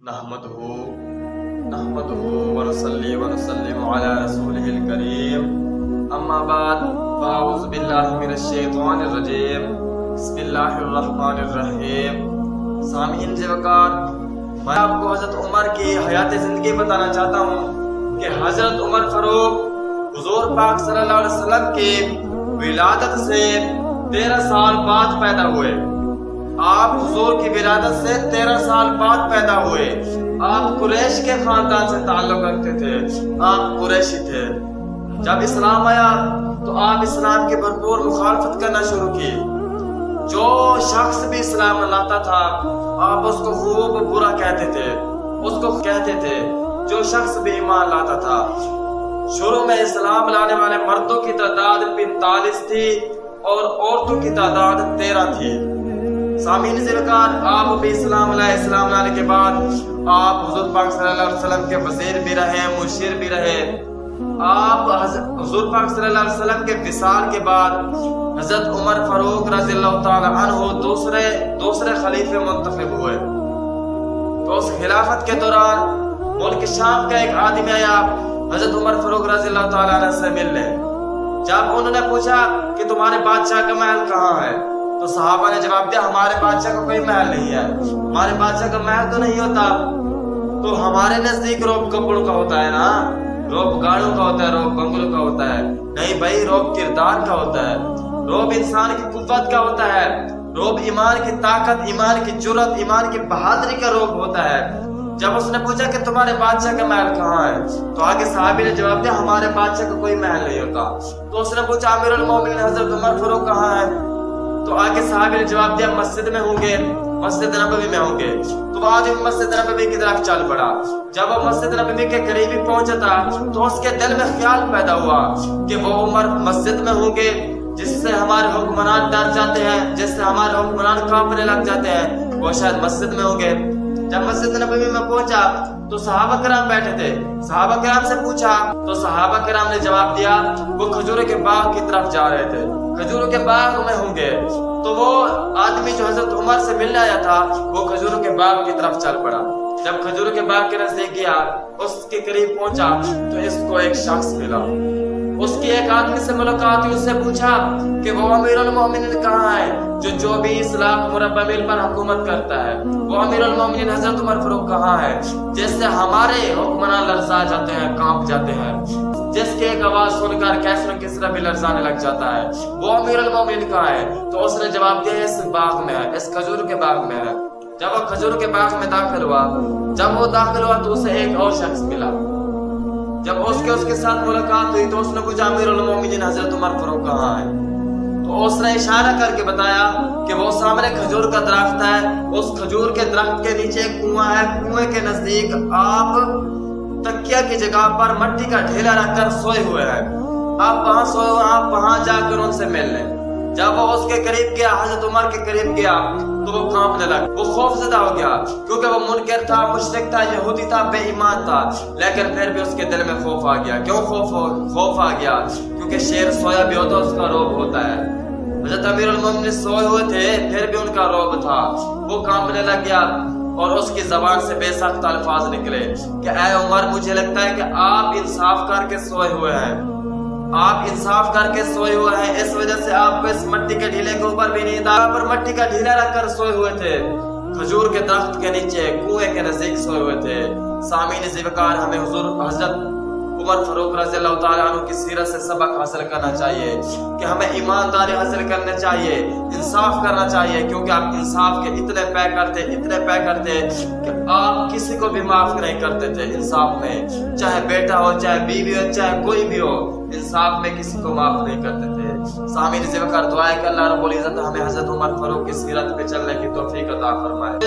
نحمده ونصلي ونسلم على رسوله الكريم اما بعد فاعوذ باللہ من الشیطان الرجیم بسم اللہ الرحمن الرحیم۔ سامعین وقار، میں آپ کو حضرت عمر کی حیات زندگی بتانا چاہتا ہوں کہ حضرت عمر فاروق حضور پاک صلی اللہ علیہ وسلم کی ولادت سے 13 سال بعد پیدا ہوئے۔ آپ حضور کی ولادت سے 13 سال بعد پیدا ہوئے۔ آپ قریش کے خاندان سے تعلق رکھتے تھے، آپ قریشی تھے۔ جب اسلام آیا تو آپ اسلام کی بھرپور مخالفت کرنا شروع کی۔ جو شخص بھی اسلام لاتا تھا آپ اس کو خوب برا کہتے تھے، اس کو کہتے تھے جو شخص بھی ایمان لاتا تھا۔ شروع میں اسلام لانے والے مردوں کی تعداد 45 تھی اور عورتوں کی تعداد 13 تھی۔ سامعین وقار، آپ بھی اسلام لائے۔ اسلام لانے کے بعد آپ حضور پاک صلی اللہ علیہ وسلم کے وزیر بھی رہے، مشیر بھی رہے۔ آپ حضور پاک صلی اللہ علیہ وسلم کے وصال کے بعد حضرت عمر فاروق رضی اللہ تعالی عنہ دوسرے خلیفے منتخب ہوئے۔ تو اس خلافت کے دوران ملک شام کا ایک آدمی آیا حضرت عمر فاروق رضی اللہ تعالی عنہ سے ملنے۔ جب انہوں نے پوچھا کہ تمہارے بادشاہ کا محل کہاں ہے تو صحابہ نے جواب دیا ہمارے بادشاہ کا کوئی محل نہیں ہے، ہمارے بادشاہ کا محل تو نہیں ہوتا، تو ہمارے نزدیک روب کپڑوں کا ہوتا ہے نا، روب گاڑیوں کا ہوتا ہے، روب بنگلوں کا ہوتا ہے۔ نہیں بھائی، روب کردار کا ہوتا ہے، روب انسان کی قوت کا ہوتا ہے، روب ایمان کی طاقت، ایمان کی جرأت، ایمان کی بہادری کا روب ہوتا ہے۔ جب اس نے پوچھا کہ تمہارے بادشاہ کا محل کہاں ہے تو آگے صحابی نے جواب دیا ہمارے بادشاہ کا کوئی محل نہیں ہوتا۔ تو اس نے پوچھا امیر المومنین حضرت عمر فاروق کہاں ہے تو آگے صحابی نے جواب دیا مسجد میں ہوں گے، مسجد نبوی میں ہوں گے۔ تو وہ آدمی مسجد نبوی کی طرف چل پڑا۔ جب وہ مسجد نبوی کے قریب ہی پہنچا تھا تو اس کے دل میں خیال پیدا ہوا کہ وہ عمر مسجد میں ہوں گے جس سے ہمارے حکمران ڈر جاتے ہیں، جس سے ہمارے حکمران کانپنے لگ جاتے ہیں، وہ شاید مسجد میں ہوں گے۔ جب مسجد نبوی میں پہنچا تو صحابہ کرام بیٹھے تھے۔ صحابہ کرام سے پوچھا تو صحابہ کرام نے جواب دیا وہ کھجوروں کے باغ کی طرف جا رہے تھے، کھجوروں کے باغ میں ہوں گے۔ تو وہ آدمی جو حضرت عمر سے ملنے آیا تھا وہ کھجوروں کے باغ کی طرف چل پڑا۔ جب کھجوروں کے باغ کے نزدیک گیا، اس کے قریب پہنچا تو اس کو ایک شخص ملا۔ اس کی ایک آدمی سے ملاقات ہوئی، اس سے پوچھا کہ وہ امیر المومنین کہاں ہے جو 24 لاکھ مربع میل پر حکومت کرتا ہے؟ وہ امیر المومنین حضرت عمر فاروق کہاں ہے جس سے ہمارے حکمران لرزا جاتے ہیں، کانپ جاتے ہیں، جس کی ایک آواز سن کر کیسر و کسرا بھی لرزانے لگ جاتا ہے؟ وہ امیر المومنین کہاں ہے؟ تو اس نے جواب دیا اس باغ میں ہے، اس کھجور کے باغ میں ہے۔ جب وہ کھجور کے باغ میں داخل ہوا، جب وہ داخل ہوا تو اسے ایک اور شخص ملا۔ جب اس کے ساتھ ملاقات ہوئی تو اس نے پوچھا امیر المومنین حضرت عمر فاروق کہاں ہے؟ تو اس نے اشارہ کر کے بتایا کہ وہ سامنے کھجور کا درخت ہے، اس کھجور کے درخت کے نیچے ایک کنواں ہے، کنویں کے نزدیک آپ تکیہ کی جگہ پر مٹی کا ڈھیلا رکھ کر سوئے ہوئے ہیں، آپ وہاں سوئے ہوئے، آپ وہاں جا کر ان سے مل لیں۔ جب وہ اس کے قریب گیا، حضرت عمر کے قریب گیا تو وہ کانپنے لگا، وہ خوف زدہ ہو گیا کیونکہ وہ منکر تھا، مشرک تھا، یہودی تھا، بے ایمان تھا، لیکن پھر بھی اس کے دل میں خوف آ گیا۔ کیوں خوف آ گیا؟ کیونکہ شیر سویا بھی ہوتا اس کا روب ہوتا ہے۔ حضرت امیر المومنین سوئے ہوئے تھے پھر بھی ان کا روب تھا، وہ کانپنے لگ گیا اور اس کی زبان سے بے سخت الفاظ نکلے کہ اے عمر مجھے لگتا ہے کہ آپ انصاف کر کے سوئے ہوئے ہیں، آپ انصاف کر کے سوئے ہوئے ہیں، اس وجہ سے آپ کو اس مٹی کے ڈھیلے کے اوپر بھی نیند آ پر مٹی کا ڈھیلا رکھ کر سوئے ہوئے تھے، کھجور کے درخت کے نیچے کنویں کے نزدیک سوئے ہوئے تھے۔ سامعین وقار، ہمیں حضرت عمر فاروق رضی اللہ تعالیٰ عنہ کی سیرت سے سبق حاصل کرنا چاہیے کہ ہمیں ایمانداری حاصل کرنا چاہیے، انصاف کرنا چاہیے، کیونکہ آپ انصاف کے اتنے پے کرتے کہ آپ کسی کو بھی معاف نہیں کرتے تھے۔ انصاف میں چاہے بیٹا ہو، چاہے بیوی ہو، چاہے کوئی بھی ہو، انصاف میں کسی کو معاف نہیں کرتے تھے۔ سامعین وقار، دعا ہے کہ اللہ رب العزت ہمیں حضرت عمر فاروق کی سیرت پہ چلنے کی توفیق عطا فرمائے۔